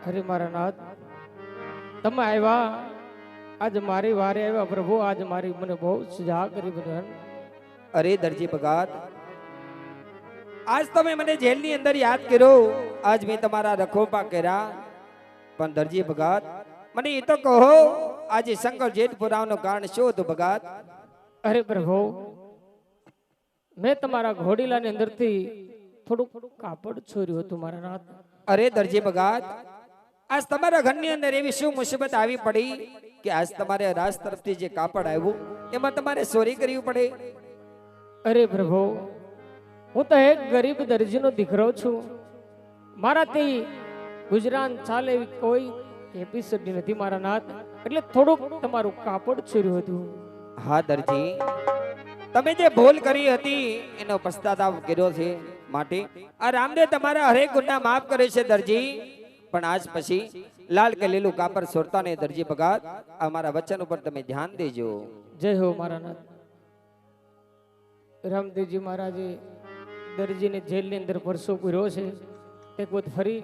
હરે મારા નાથ, તમે આવ્યા આજ મારી વારે આવ્યા પ્રભુ, આજ મારી મને બહુ સજા કરી બધાન. અરે દરજી ભગત, આજ તમે મને જેલની અંદર યાદ કર્યો, આજ મેં તમારા રખોપા કર્યા, પણ દરજી ભગત મને એ તો કહો, આજે શંકર જેઠ પુરાવનું કારણ શું હતું ભગત? અરે પ્રભુ, મેં તમારા ઘોડીલાની અંદરથી થોડુંક કાપડ છોર્યું હતું મારા નાથ. અરે દરજી ભગત, આજ તમારા ઘરની અંદર એવી શું મુસીબત આવી પડી કે આજ તમારે રાજ તરફથી જે કાપડ આવ્યું એમાં તમારે ચોરી કરવી પડે? અરે પ્રભુ, હું તો એક ગરીબ દરજીનો દીકરો છું, મારાથી ગુજરાન ચાલે એવી કોઈ કેપેસિટી નથી મારા નાથ, એટલે થોડુંક તમારું કાપડ છોર્યું હતું. હા દરજી, તમે જે ભૂલ કરી હતી એનો પશ્ચાતાપ કર્યો છે, માટે આ રામદેવ તમારા હરેક ગુના માફ કરે છે દરજી. પણ આજ પછી લાલ કલેલું કાપડ સોરતા ને દરજી ભગત, અમારા વચન ઉપર તમે ધ્યાન દેજો. જય હો મારા નાથ. રામદેવજી મહારાજે દરજીને જેલની અંદર પરસો પૂર્યો છે. એક વખત ફરી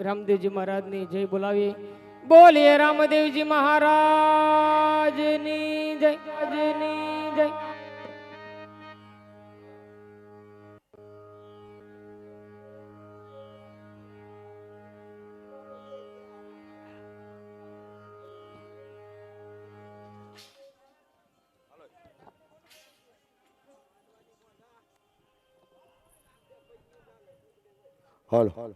રામદેવજી મહારાજની જય બોલાવીએ. બોલીએ રામદેવજી મહારાજની જય, જય. હલ હલ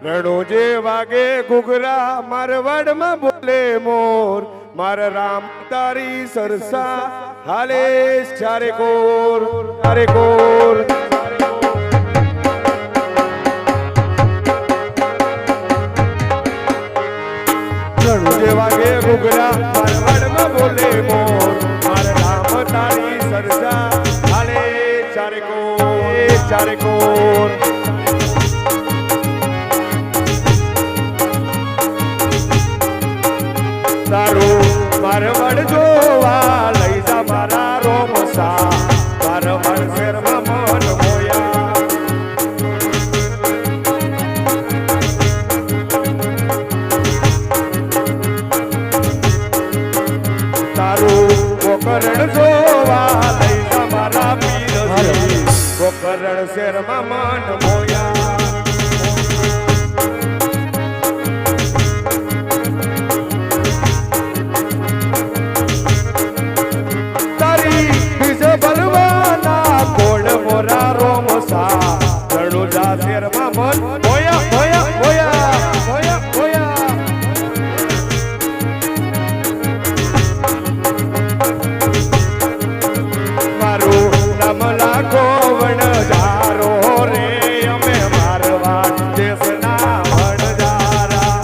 રણોજે વાગે ઘુઘરા મારવાડમાં બોલે મોર, મારા રામ તારી સરસા હાલે ચારે કોર, ચારે કોર. રણોજે વાગે ઘુઘરા મારવાડમાં બોલે મોર, મારા રામ તારી સરસા હાલે ચારે કોર, ચારે કોર. તારું મારવાડ જોવા લઈ જા મારા રોમસા, મારવાડ શેરમાં મન મોયા. તારું ગોકરણ જોવા લઈ જા મારા પીર, ગોકરણ શેરમાં મન મોયા. તારી બીજ બલવાના કોડ મોરા રોમસા, રણુજા શેરમાં મન મોયા, મોયા, મોયા, મોયા, મોયા. મારું નામ લાખો વણજારો રે, અમે મારવાડ દેશના વણજારા.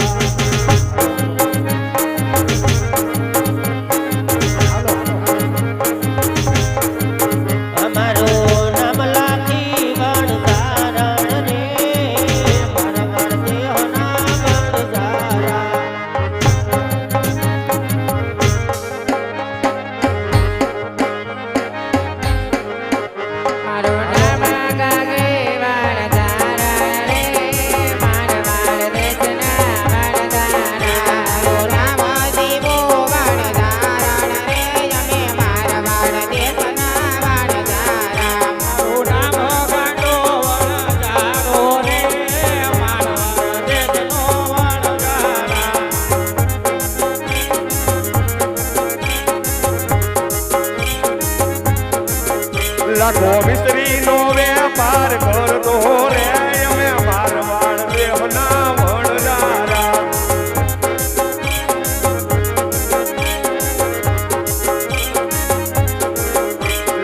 અમારું નામ લાખી વણઝારણ રે, મારવાડ દેહના વણઝારા. મારું નામ ગાગે વણઝારણ રે, મારવાડ દેશના વણઝારા. ઓ રામ દીવો વણઝારણ રે, અમે મારવાડ દેશના વણઝારા. ઓ રામ ગાંડો વણઝારો રે, મારવાડ દેશનો વણઝારા. લાખો મિસ્ત્રીનો વેપાર કરતો રે, અમે મારવાડ દેહના વણજારા.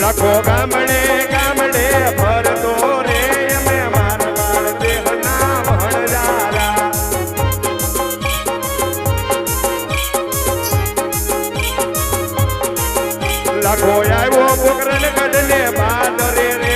લાખો ગામડે ગામડે ફરતો રે, અમે મારવાડ દેહના વણજારા. લાખો આવ્યો પોકરણ ગઢને બાદ રે રે,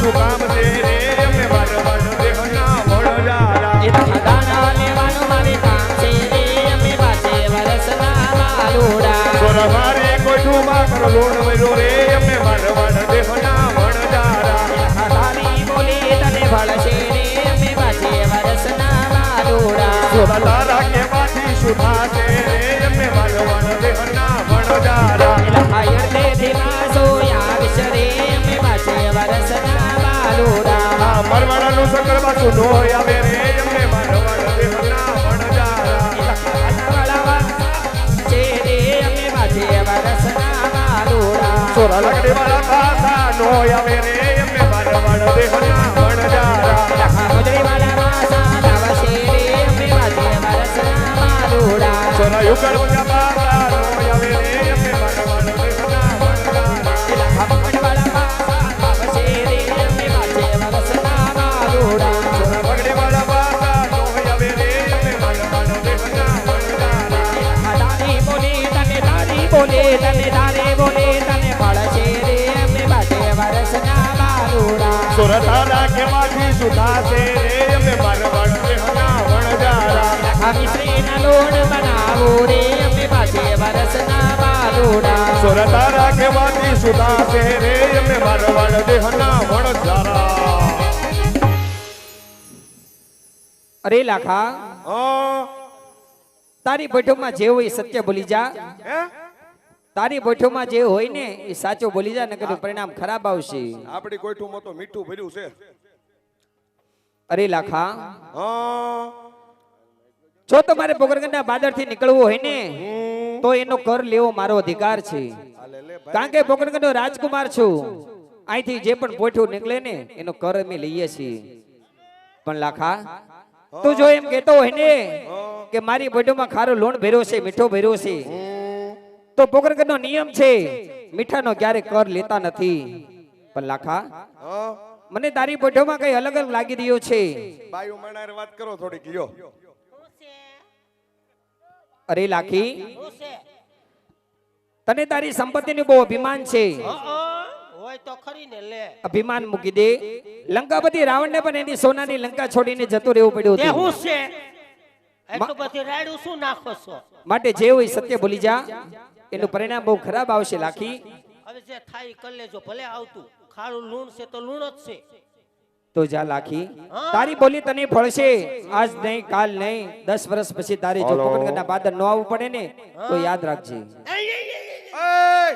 શું કામ છે રે અમે મારવાડ દેહના વણજારા એ દાણા લેવાનું મારે કામ છે રે અમે પાસે વરસના માલુડા સોરા મારે કોઠું બાકર લોણ વર્યો રે અમે મારવાડ દેહના વણજારા તારી બોલી તને ભળશે રે અમે પાસે વરસના માલુડા સોરા તારા કે માથી શું થાશે રે અમે મારવાડ દેહના વણજારા હાયર દે ધીમા સોયા વિશરે અમે પાસે વરસના માલુડા આ મારવાડનું સકળ બાસુ નો આવે રે અમે મારવાડ દેહના વણજારા છે રે અમે પાસે વરસના માલુડા સોરા લગડી વાળા પાસા નો આવે રે અમે મારવાડ દેહના વણજારા મજરી વાળા માસા લાવશે રે અમે પાસે વરસના માલુડા સોરા યુગળ વજા પાસા નો આવે રે અમે મારવાડ દેહના વણજારા વાળા માસા લાવશે રે અમે પાસે વરસના માલુડા સોરા બગડી વાળા પાસા નો આવે રે અમે મારવાડ દેહના વણજારા તારી બોલી તને તારી બોલે તને તારે બોલે તને ભળશે રે અમે પાસે વરસના માલુડા સોરા તારા કે માથી સુધાશે રે અમે મારવાડ દેહના વણજારા આ મિશ્રીના લોણ બનાવો રે અમે પાસે વરસના માલુડા સોરા તારા કે માથી સુધાશે રે અમે મારવાડ દેહના વણજારા અરે લાખા હા તારી બેઠોમાં જે હોય એ સત્ય બોલી જા હે તારી બેઠોમાં જે હોય ને એ સાચો બોલી જા નકર પરિણામ ખરાબ આવશે આપડી કોઠુંમાં તો મીઠું ભર્યું છે અરે લાખા હા જો તમારે પોકરગંજના બાદરથી નીકળવું હોય ને તો એનો કર લેવો મારો અધિકાર છે કારણ કે પોકરગંજનો રાજકુમાર છું અહીંથી જે પણ પોઠું નીકળે ને એનો કર અમે લઈએ છીએ પણ લાખા તું જો એમ કહેતો હોય ને કે મારી પોઠુંમાં ખારો લોણ ભર્યો છે મીઠો ભર્યો છે તો પોકરગંજનો નિયમ છે મીઠાનો ક્યારે કર લેતા નથી પણ લાખા હા મને તારી પોઠોમાં કઈ અલગ અલગ લાગી રહ્યો છે બાયુ મણાર વાત કરો થોડીક લ્યો અરે લાખી તને તારી સંપત્તિનું બહુ અભિમાન છે હોય તો ખરી ને લે અભિમાન મૂકી દે લંકાપતિ રાવણને પણ એની સોનાની લંકા છોડીને જતું રહેવું પડ્યું તે હતું હું છે એટલું બધી રાડું શું નાખો છો માટે જે હોય સત્ય બોલી જા એનું પરિણામ બહુ ખરાબ આવશે લાખી હવે જે થાય કરી લેજો ભલે આવતું ખારું લૂણ છે તો લૂણ જ છે તો જા લાખી તારી બોલી તને ફળશે આજ નહીં કાલ નહીં 10 વર્ષ પછી તારે જો પોકરગંજના બાદર ન આવવું પડે ને તો યાદ રાખજે એ